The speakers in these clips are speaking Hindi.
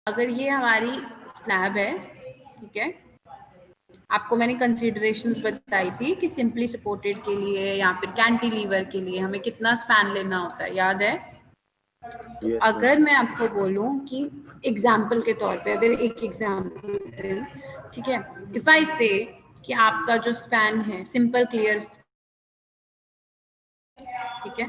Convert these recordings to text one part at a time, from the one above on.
अगर ये हमारी स्लैब है, ठीक है, आपको मैंने कंसीडरेशंस बताई थी कि सिंपली सपोर्टेड के लिए या फिर कैंटिलीवर के लिए हमें कितना स्पैन लेना होता है, याद है? तो अगर मैं आपको बोलूं कि एग्जाम्पल के तौर पे, अगर एक एग्जाम्पल, ठीक है, इफ आई से कि आपका जो स्पैन है सिंपल क्लियर, ठीक है,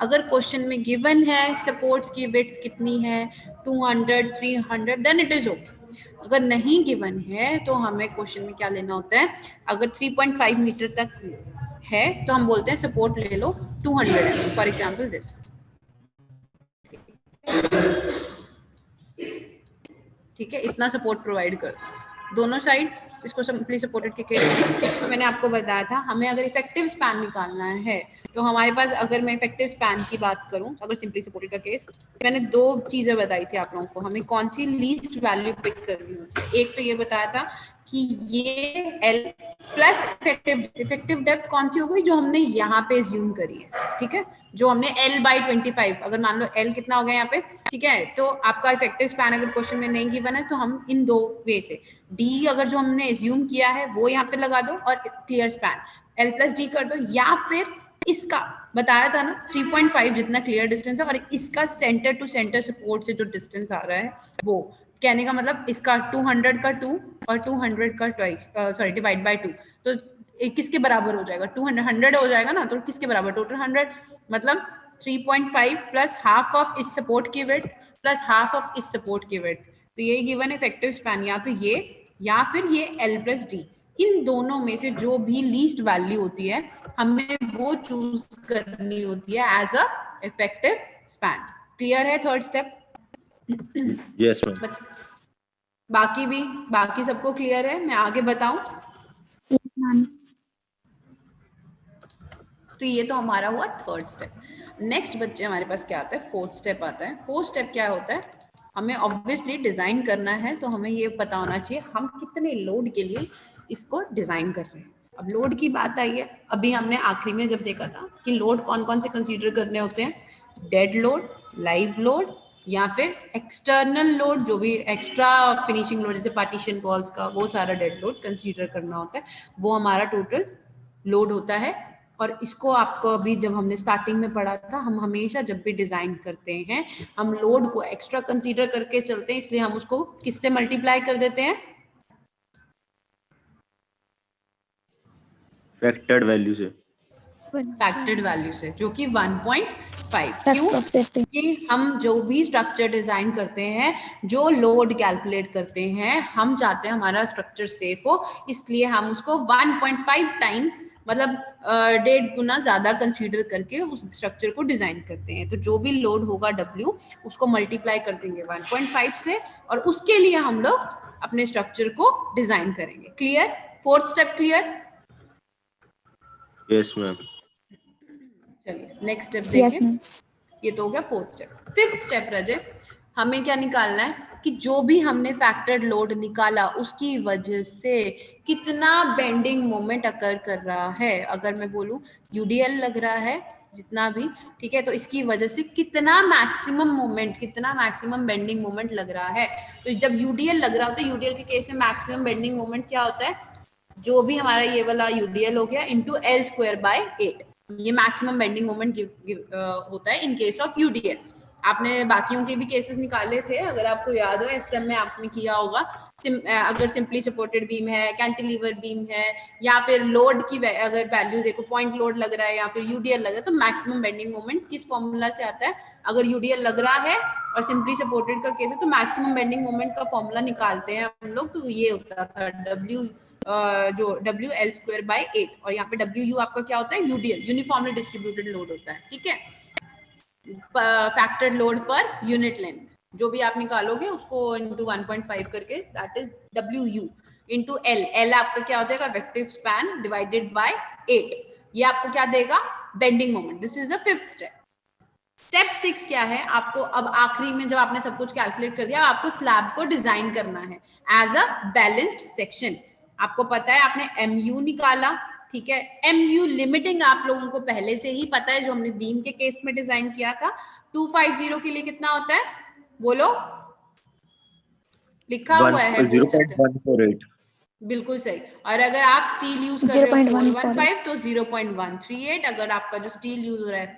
अगर क्वेश्चन में गिवन है सपोर्ट्स की विड्थ कितनी है 200 300, देन इट इज ओके। अगर नहीं गिवन है तो हमें क्वेश्चन में क्या लेना होता है, अगर 3.5 मीटर तक है तो हम बोलते हैं सपोर्ट ले लो 200, फॉर एग्जाम्पल दिस, ठीक है, इतना सपोर्ट प्रोवाइड कर दोनों साइड, इसको सिंपली सपोर्टेड के केस। तो मैंने आपको बताया था हमें अगर इफेक्टिव स्पैन निकालना है तो हमारे पास, अगर मैं इफेक्टिव स्पैन की बात करूं, अगर सिंपली सपोर्टेड का केस, मैंने दो चीजें बताई थी आप लोगों को, हमें कौन सी लीस्ट वैल्यू पिक करनी होती है। एक तो ये बताया था कि ये L प्लस इफेक्टिव डेप्थ कौन सी हो गई जो हमने यहाँ पे ज्यूम करी है, ठीक है, जो हमने L/25, अगर मान लो L कितना हो गया यहाँ पे, ठीक है, तो आपका इफेक्टिव स्पैन अगर क्वेश्चन में नहीं गिवन है तो हम इन दो वे से, D अगर जो हमने एज्यूम किया है वो यहाँ पे लगा दो और क्लियर स्पैन L+D कर दो, या फिर इसका बताया था ना 3.5 जितना क्लियर डिस्टेंस है और इसका सेंटर टू सेंटर सपोर्ट से जो डिस्टेंस आ रहा है वो, कहने का मतलब इसका 200 का 2 और 200 का ट्वाइस, सॉरी डिवाइड बाय 2, तो किसके बराबर हो जाएगा, 200 100 हो जाएगा ना, तो किसके बराबर, टोटल 100, मतलब 3.5 प्लस हाफ ऑफ इस सपोर्ट की विड्थ प्लस हाफ ऑफ इस सपोर्ट की विड्थ, तो यही गिवन इफेक्टिव स्पैन, या तो ये या फिर ये L+D, इन दोनों में से जो भी लीस्ट वैल्यू होती है हमें वो चूज करनी होती है as a effective span. Clear है थर्ड स्टेप? Yes ma'am. बाकी सबको क्लियर है? मैं आगे बताऊं? तो ये तो हमारा हुआ थर्ड स्टेप। नेक्स्ट बच्चे हमारे पास क्या आता है, फोर्थ स्टेप आता है। फोर्थ स्टेप क्या होता है, हमें ऑब्वियसली डिजाइन करना है, तो हमें ये पता होना चाहिए हम कितने लोड के लिए इसको डिजाइन कर रहे हैं। अब लोड की बात आई है, अभी हमने आखिरी में जब देखा था कि लोड कौन कौन से कंसीडर करने होते हैं, डेड लोड, लाइव लोड, या फिर एक्सटर्नल लोड, जो भी एक्स्ट्रा फिनिशिंग लोड जैसे पार्टीशन वॉल्स का, वो सारा डेड लोड कंसीडर करना होता है, वो हमारा टोटल लोड होता है। और इसको आपको अभी जब हमने स्टार्टिंग में पढ़ा था, हम हमेशा जब भी डिजाइन करते हैं हम लोड को एक्स्ट्रा कंसीडर करके चलते हैं, इसलिए हम उसको किससे मल्टीप्लाई कर देते हैं, फैक्टर्ड वैल्यू से, फैक्टर्ड वैल्यू से, जो कि 1.5। क्यों? कि हम जो भी स्ट्रक्चर डिजाइन करते हैं, जो लोड कैलकुलेट करते हैं, हम चाहते हैं हमारा स्ट्रक्चर सेफ हो, इसलिए हम उसको 1.5 टाइम्स, मतलब 1.5 गुना ज्यादा कंसीडर करके उस स्ट्रक्चर को डिजाइन करते हैं। तो जो भी लोड होगा W, उसको मल्टीप्लाई कर देंगे 1.5 से, और उसके लिए हम लोग अपने स्ट्रक्चर को डिजाइन करेंगे। Clear? Fourth step clear? Yes ma'am. चलिए नेक्स्ट स्टेप देखें। ये तो हो गया फोर्थ स्टेप। फिफ्थ स्टेप रजे, हमें क्या निकालना है कि जो भी हमने फैक्टर्ड लोड निकाला उसकी वजह से कितना बेंडिंग मोमेंट अकर कर रहा है। अगर मैं बोलूं यूडीएल लग रहा है जितना भी, ठीक है, तो इसकी वजह से कितना मैक्सिमम मोमेंट, कितना मैक्सिमम बेंडिंग मोमेंट लग रहा है। तो जब यूडीएल लग रहा होता है, यूडीएल के केस में मैक्सिमम बेंडिंग मोमेंट क्या होता है, जो भी हमारा ये वाला यूडीएल हो गया इंटू L²/8, ये मैक्सिमम बेंडिंग मोमेंट होता है इन केस ऑफ यूडीएल। आपने बाकियों के भी केसेस निकाले थे, अगर आपको याद हो एसएम में आपने किया होगा। अगर सिंपली सपोर्टेड बीम है, कैंटिलीवर बीम है, या फिर लोड की अगर वैल्यू देखो, पॉइंट लोड लग रहा है या फिर यूडीएल लग रहा है, तो मैक्सिमम बेंडिंग मोमेंट किस फॉर्मूला से आता है, अगर यूडीएल लग रहा है और सिंपली सपोर्टेड का केस है तो मैक्सिमम बेंडिंग मोमेंट का फॉर्मूला निकालते हैं हम लोग। तो ये होता था डब्ल्यू, जो WL²/8, और यहाँ पे WU आपका क्या होता है, यूडीएल, यूनिफॉर्मली डिस्ट्रीब्यूटेड लोड होता है, ठीक है, factored load per unit length, जो भी आप निकालोगे उसको इंटू 1.5 करके, that is WU into L आपका क्या हो जाएगा, इफेक्टिव स्पैन डिवाइडेड बाय 8, ये आपको क्या देगा, bending moment. This is the fifth step. Step 6 क्या है, आपको अब आखिरी में जब आपने सब कुछ कैलकुलेट कर दिया, आपको स्लैब को डिजाइन करना है एज अ बैलेंस्ड सेक्शन। आपको पता है आपने MU निकाला, ठीक है, MU लिमिटिंग आप लोगों को पहले से ही पता है, जो हमने बीम के केस में डिजाइन किया था। 250 के लिए कितना होता है, बोलो, लिखा हुआ है, बोल सकते हो। 0.148। बिल्कुल सही। और अगर आप स्टील यूज कर रहे हो 415 तो 0.138, अगर आपका जो स्टील यूज हो रहा है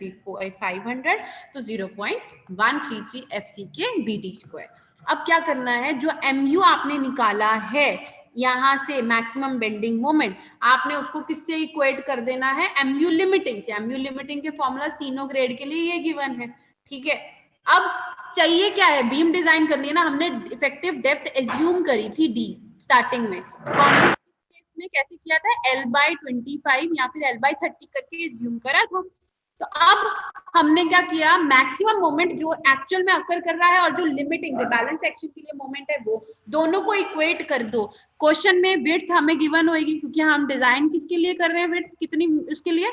500 तो 0.133 FCK BD स्क्वायर। अब क्या करना है, जो MU आपने निकाला है यहाँ से मैक्सिमम बेंडिंग मोमेंट, आपने उसको किससे इक्वेट कर देना है, MU लिमिटिंग से। MU लिमिटिंग के फॉर्मूला तीनों ग्रेड के लिए ये गिवन है, ठीक है। अब चाहिए क्या है, बीम डिजाइन करनी है ना, हमने इफेक्टिव डेप्थ एज्यूम करी थी D स्टार्टिंग में। कौन सी केस में कैसे किया था, L/25 या फिर L/30 करके एज्यूम करा था। तो अब हमने क्या किया, मैक्सिमम मोमेंट जो एक्चुअल में अकर कर रहा है और जो लिमिटिंग जो बैलेंस सेक्शन के लिए मोमेंट है वो दोनों को इक्वेट कर दो। क्वेश्चन में विड्थ हमें गिवन होगी, क्योंकि हम डिजाइन किसके लिए कर रहे हैं, विड्थ कितनी उसके लिए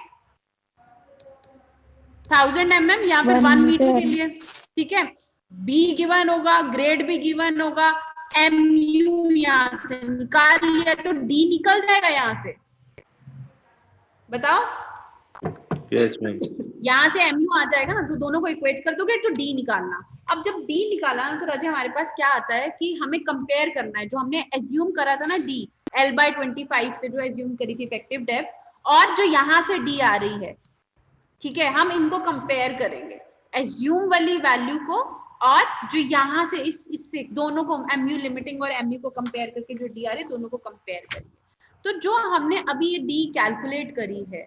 1000 mm या फिर 1 मीटर के लिए, ठीक है। बी गिवन होगा, ग्रेड भी गिवन होगा, MU यहाँ से निकाल लिया तो D निकल जाएगा यहाँ से, बताओ। Yes ma'am. यहाँ से MU आ जाएगा ना, तो दोनों को इक्वेट कर दोगे तो D निकालना। अब जब D निकाला ना तो राजे हमारे पास क्या आता है कि हमें कंपेयर करना है जो हमने एज्यूम करा था ना D L/25 से जो एज्यूम करी थी इफेक्टिव डेप्थ, और जो यहाँ से D आ रही है, ठीक है, हम इनको कंपेयर करेंगे, एज्यूम वाली वैल्यू को और जो यहाँ से इससे दोनों को MU लिमिटिंग और MU को कंपेयर करके जो D आ रही है दोनों को कंपेयर करेंगे। तो जो हमने अभी ये D कैलकुलेट करी है,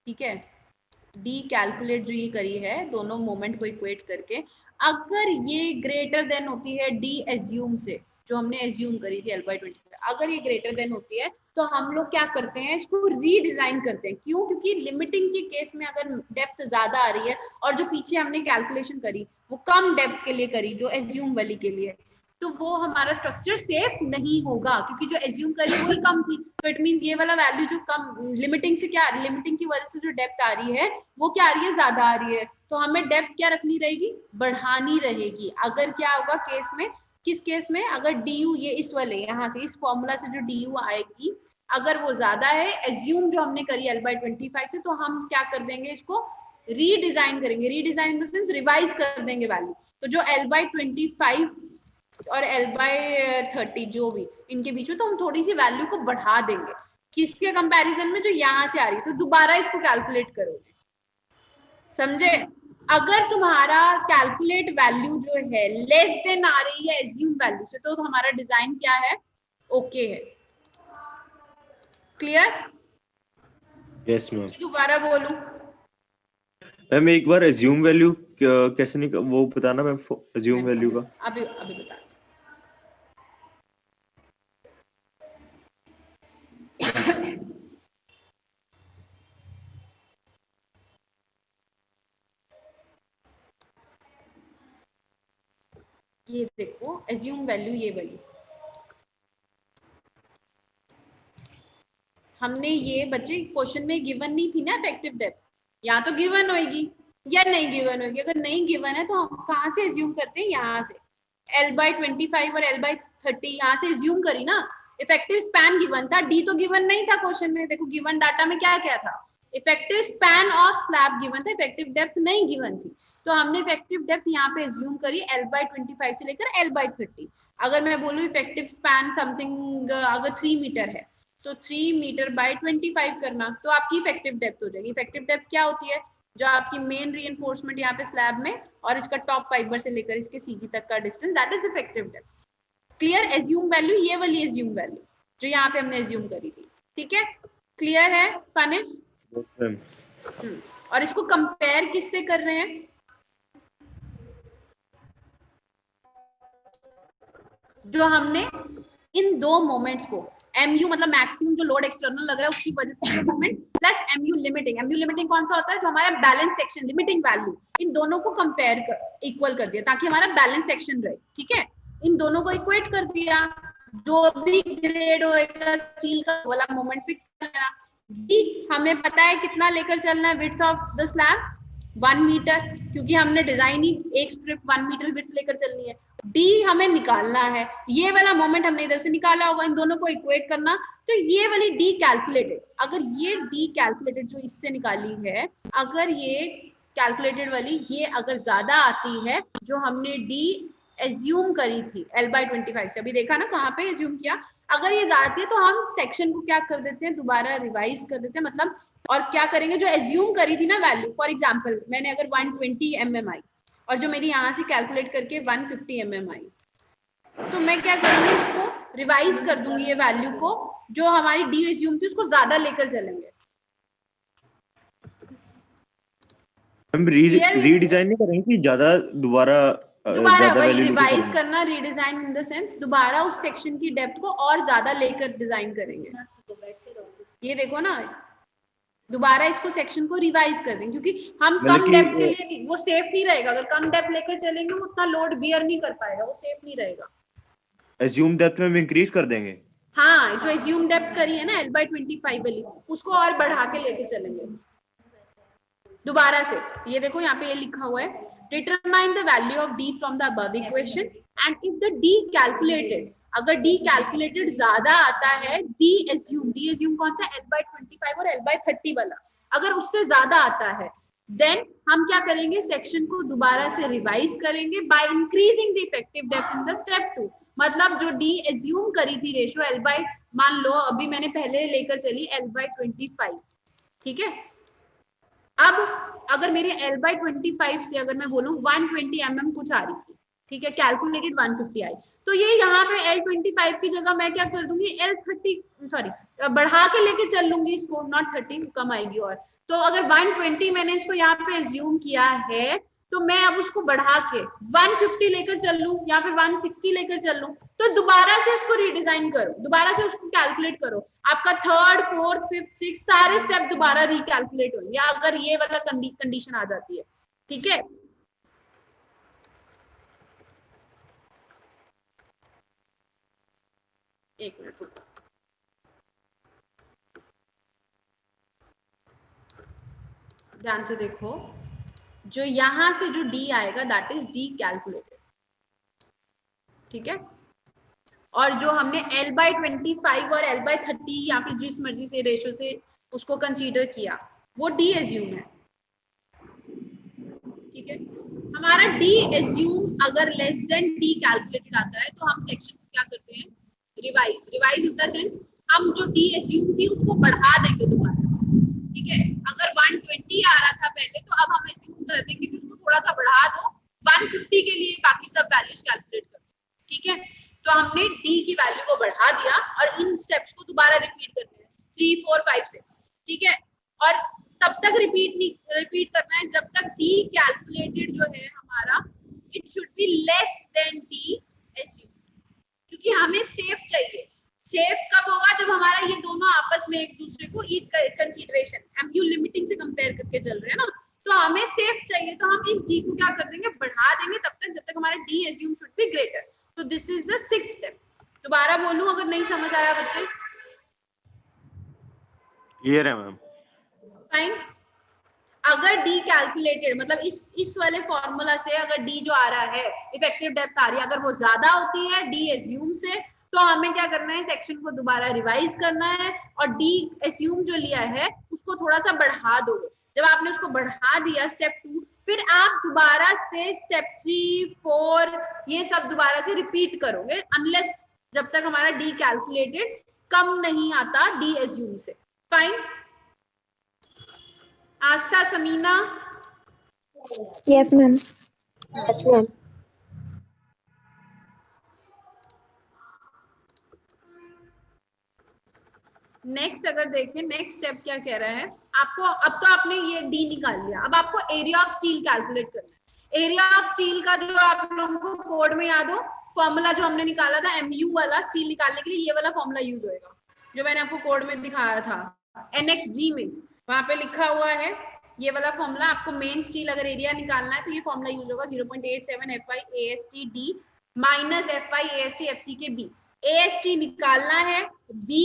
ठीक है, D कैलकुलेट जो ये करी है दोनों मोमेंट को इक्वेट करके, अगर ये ग्रेटर देन होती है D एज्यूम से, जो हमने एज्यूम करी थी L/25, अगर ये ग्रेटर देन होती है तो हम लोग क्या करते हैं, इसको रीडिजाइन करते हैं। क्यों, क्योंकि लिमिटिंग के केस में अगर डेप्थ ज्यादा आ रही है और जो पीछे हमने कैलकुलेशन करी वो कम डेप्थ के लिए करी, जो एज्यूम वाली के लिए, तो वो हमारा स्ट्रक्चर सेफ नहीं होगा, क्योंकि जो एज्यूम करी वही कम थी। तो इट मींस ये वाला वैल्यू जो कम लिमिटिंग से क्या, लिमिटिंग की वजह से जो डेप्थ आ रही है वो क्या आ रही है, ज्यादा आ रही है। तो हमें डेप्थ क्या रखनी रहेगी, बढ़ानी रहेगी। अगर क्या होगा केस में, किस केस में, अगर DU ये इस वाले यहाँ से इस फॉर्मूला से जो DU आएगी अगर वो ज्यादा है एज्यूम जो हमने करी L/25 से, तो हम क्या कर देंगे, इसको रीडिजाइन करेंगे। Redesign in the sense revise कर देंगे वैल्यू। तो जो L/25 और L/30 जो भी इनके बीच में, तो हम थोड़ी सी वैल्यू को बढ़ा देंगे, किसके कंपैरिजन में, जो यहाँ से आ रही है। तो दोबारा इसको कैलकुलेट करोगे, समझे। अगर तुम्हारा कैलकुलेट वैल्यू जो है लेस देन आ रही है एज्यूम वैल्यू से, तो हमारा डिजाइन क्या है, ओके है। क्लियर? Yes ma'am. दोबारा बोलूं? मैम एक बार एज्यूम वैल्यू कैसे निकल वो बताना मैम, एज्यूम वैल्यू का। अभी बता। ये देखो एज्यूम वैल्यू, ये वाली हमने ये बच्चे क्वेश्चन में गिवन नहीं थी ना इफेक्टिव डेप्थ, या तो गिवन होगी या नहीं गिवन होगी। अगर नहीं गिवन है तो हम कहाँ से एज्यूम करते हैं, यहाँ से L/25 और L/30 यहाँ से एज्यूम करी ना। इफेक्टिव स्पैन गिवन था, D तो गिवन नहीं था क्वेश्चन में। देखो गिवन डाटा में क्या क्या था, effective span of slab given था, इफेक्टिव डेप्थ नहीं गिवन थी। तो हमने इफेक्टिव डेप्थ यहाँ पे एज्यूम करी L/25 से लेकर L/30। अगर मैं बोलूँ इफेक्टिव स्पैन समथिंग अगर 3 मीटर है तो 3 मीटर बाय 25 करना, तो आपकी इफेक्टिव डेप्थ हो जाएगी। इफेक्टिव डेप्थ क्या होती है, जो आपकी मेन रीइंफोर्समेंट यहाँ पे स्लैब में और इसका टॉप फाइबर से लेकर इसके सीजी तक का distance, that is effective depth. Clear? Assume value ये वाली एज्यूम वैल्यू जो यहाँ पे हमने एज्यूम करी थी, ठीक है। क्लियर है फनिश? और इसको कंपेयर किससे कर रहे हैं, जो हमने इन दो मोमेंट्स को MU मतलब मैक्सिमम जो लोड एक्सटर्नल लग रहा है उसकी वजह से जो moment plus MU limiting. MU limiting कौन सा होता है, जो हमारा बैलेंस सेक्शन लिमिटिंग वैल्यू, इन दोनों को कंपेयर कर इक्वल कर दिया ताकि हमारा बैलेंस सेक्शन रहे, ठीक है। इन दोनों को इक्वेट कर दिया, जो भी ग्रेड होएगा स्टील का वाला मोमेंट पिक करना। D हमें पता है कितना लेकर चलना है, width of the slab 1 metre, क्योंकि हमने डिजाइन ही एक स्ट्रिप 1 मीटर विड्थ लेकर चलनी है। D हमें निकालना है, ये वाला मोमेंट हमने इधर से निकाला होगा, इन दोनों को इक्वेट करना। तो ये वाली D कैलकुलेटेड, अगर ये D कैलकुलेटेड जो इससे निकाली है, अगर ये कैलकुलेटेड वाली ये अगर ज्यादा आती है, जो हमने D एज्यूम करी थी L/25 से, अभी देखा ना कहाँ पे एज्यूम किया, अगर ये ज्यादा थी तो हम सेक्शन को क्या कर देते हैं, दोबारा रिवाइज कर देते हैं, मतलब और क्या करेंगे, जो एज्यूम करी थी ना वैल्यू, फॉर एग्जांपल मैंने अगर 120 mm आई और जो मेरी यहाँ से कैलकुलेट करके 150 mm आई, तो मैं क्या करूंगी, इसको रिवाइज कर दूंगी ये वैल्यू को, जो हमारी डी एज्यूम थी उसको ज्यादा लेकर चलेंगे। हम रीडिजाइन नहीं करेंगे कि ज्यादा दोबारा दोबारा वही वैल्यू लेके रिवाइज चलेंगे? करना, रीडिजाइन इन द सेंस दोबारा उस सेक्शन की डेप्थ को और ज्यादा लेकर डिजाइन करेंगे। ये देखो ना, दोबारा इसको सेक्शन को रिवाइज कर देंगे, क्योंकि हम मतलब कम कि डेप्थ के लिए वो सेफ नहीं रहेगा, अगर कम डेप्थ लेकर चलेंगे वो उतना लोड बियर नहीं कर पाएगा, वो सेफ नहीं रहेगा। एज्यूम डेप्थ में हम इंक्रीज कर देंगे। हाँ, जो एज्यूम डेप्थ करी है ना L/25 वाली, उसको और बढ़ा के लेके चलेंगे दोबारा से। ये देखो यहाँ पे ये लिखा हुआ है, determine the value of d from the above equation and if the d calculated, अगर d कैलकुलेटेड ज्यादा आता है, d एज्यूम कौन सा, L/25 और L/30 वाला, अगर उससे ज्यादा आता है, देन हम क्या करेंगे, सेक्शन को दोबारा से रिवाइज करेंगे by increasing the effective depth in the step 2। मतलब जो d एज्यूम करी थी रेशियो मान लो अभी मैंने पहले लेकर चली L/25, ठीक है। अब अगर मेरे L/25 से अगर मैं बोलूं 120 mm कुछ आ रही थी, ठीक है, कैलकुलेटेड 150 आई, तो ये यहाँ पे L/25 की जगह मैं क्या कर दूंगी, L30 सॉरी बढ़ा के लेके चल लूंगी इसको, नॉट 30 कम आएगी, और तो अगर 120 मैंने इसको यहाँ पे एज्यूम किया है, तो मैं अब उसको बढ़ा के 150 लेकर चल लूं या फिर 160 लेकर चल लूं, तो दोबारा से उसको रीडिजाइन करो, दोबारा से उसको कैलकुलेट करो, आपका थर्ड फोर्थ फिफ्थ सिक्स सारे स्टेप दोबारा रिकैलकुलेट होंगे अगर ये वाला कंडीशन आ जाती है, ठीक है। एक मिनट, ध्यान से देखो, जो यहां से जो d आएगा दैट इज d कैलकुलेटेड, ठीक है, और जो हमने L/25 और L/30 या फिर जिस मर्जी से रेशो से उसको कंसीडर किया वो d एज्यूम है, ठीक है। हमारा d एज्यूम अगर लेस देन d कैलकुलेटेड आता है, तो हम सेक्शन को क्या करते हैं, रिवाइज इन द सेंस हम जो d एज्यूम थी उसको बढ़ा देंगे दोबारा से, ठीक है। अगर 120 आ रहा था पहले, तो अब हम एज्यूम कर देंगे कि उसको थोड़ा सा बढ़ा दो, 150 के लिए बाकी सब वैल्यूज कैलकुलेट कर, ठीक है। तो हमने d की वैल्यू को बढ़ा दिया और इन स्टेप्स को दोबारा रिपीट करते हैं 3 4 5 6, ठीक है। और तब तक रिपीट करना है जब तक d कैलकुलेटेड जो है हमारा, it should be less than d assume, क्योंकि हमें सेफ चाहिए। सेफ कब होगा, जब हमारा ये दोनों आपस में एक दूसरे को कंसीडरेशन एमयू लिमिटिंग से कंपेयर करके चल रहे हैं ना, तो हमें सेफ चाहिए, तो हम इस d को क्या कर देंगे, बढ़ा देंगे तब तक जब तक हमारा d assume should be greater. तो this is the 6th step. दोबारा बोलूं अगर नहीं समझ आया बच्चे? क्लियर है मैम। फाइन। अगर d कैलकुलेटेड मतलब इस वाले फॉर्मूला से अगर d जो आ रहा है, इफेक्टिव डेप्थ आ रही है, अगर वो ज्यादा होती है d एज्यूम से, तो हमें क्या करना है, सेक्शन को दोबारा रिवाइज करना है और d एज्यूम जो लिया है उसको थोड़ा सा बढ़ा दोगे। जब आपने उसको बढ़ा दिया स्टेप 2, फिर आप दोबारा से स्टेप 3 4 ये सब दोबारा से रिपीट करोगे, अनलेस जब तक हमारा d कैलकुलेटेड कम नहीं आता d एज्यूम से। Fine. Aastha, Samina? Yes, ma'am. Yes, ma'am. Next अगर देखें, नेक्स्ट स्टेप क्या कह रहा है आपको, अब तो आपने ये डी निकाल लिया, अब आपको एरिया ऑफ स्टील कैलकुलेट करना है। एरिया ऑफ स्टील का जो आप लोगों को कोड में याद हो, फॉर्मूला जो हमने निकाला था एमयू वाला, स्टील निकालने के लिए ये वाला फॉर्मूला यूज होएगा, जो मैंने आपको कोड में दिखाया था NXG में, वहां पे लिखा हुआ है ये वाला फॉर्मूला। आपको मेन स्टील अगर एरिया निकालना है तो ये फॉर्मूला यूज होगा 0.87 FI/AST/D माइनस FI/AST FC के B। AST निकालना है, B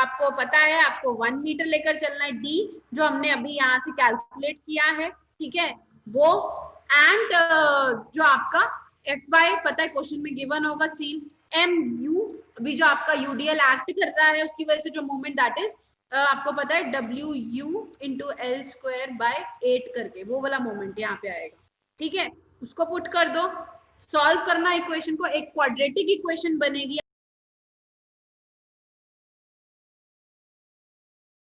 आपको पता है, आपको 1 मीटर लेकर चलना है, D जो हमने अभी यहाँ से कैलकुलेट किया है, ठीक है वो, एंड जो आपका FY पता है क्वेश्चन में गिवन होगा स्टील, MU अभी जो आपका UDL एक्ट कर रहा है उसकी वजह से जो मोमेंट दैट इज आपको पता है WU × L² / 8 करके वो वाला मोमेंट यहाँ पे आएगा, ठीक है। उसको पुट कर दो, सॉल्व करना इक्वेशन को, एक क्वाड्रेटिक इक्वेशन बनेगी,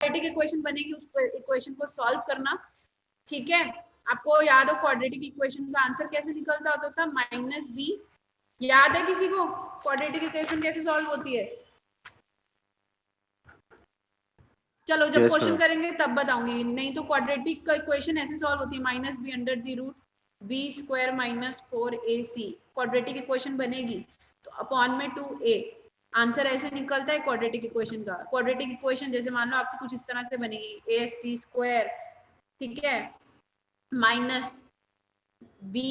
क्वाड्रेटिक इक्वेशन बनेगी, उस इक्वेशन को सॉल्व करना, ठीक है। आपको याद हो क्वाड्रेटिक इक्वेशन का आंसर कैसे निकलता होता था, माइनस बी, याद है किसी को क्वाड्रेटिक इक्वेशन कैसे सॉल्व होती है? चलो जब क्वेश्चन करेंगे तब बताऊंगी, नहीं तो क्वाड्रेटिक का इक्वेशन ऐसे सॉल्व होती है, minus b under the root b square minus 4ac, quadratic equation बनेगी तो अपॉन में 2a, आंसर ऐसे निकलता है क्वाड्रेटिक इक्वेशन का। क्वाड्रेटिक इक्वेशन जैसे मान लो आपकी कुछ इस तरह से बनेगी, ast स्क्वायर, ठीक है, माइनस b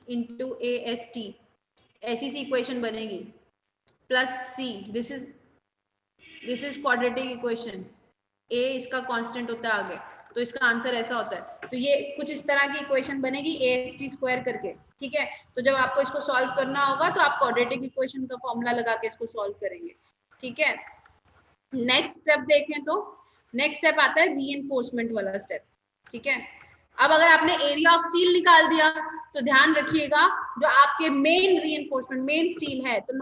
इंटू ast, ऐसी सी इक्वेशन बनेगी, plus c, this is quadratic equation, a इसका कांस्टेंट होता है आगे, तो इसका आंसर ऐसा होता है। तो ये कुछ इस तरह की इक्वेशन बनेगी ast स्क्वायर करके, ठीक है। तो जब आपको इसको सॉल्व करना होगा तो आप क्वाड्रेटिक इक्वेशन का फॉर्मूला लगा के इसको सॉल्व करेंगे, ठीक है। नेक्स्ट स्टेप देखें तो नेक्स्ट स्टेप आता है रीइंफोर्समेंट वाला स्टेप, ठीक है। अब अगर आपने एरिया ऑफ स्टील निकाल दिया तो ध्यान रखिएगा जो आपके मेन रीइंफोर्समेंट मेन स्टील है तो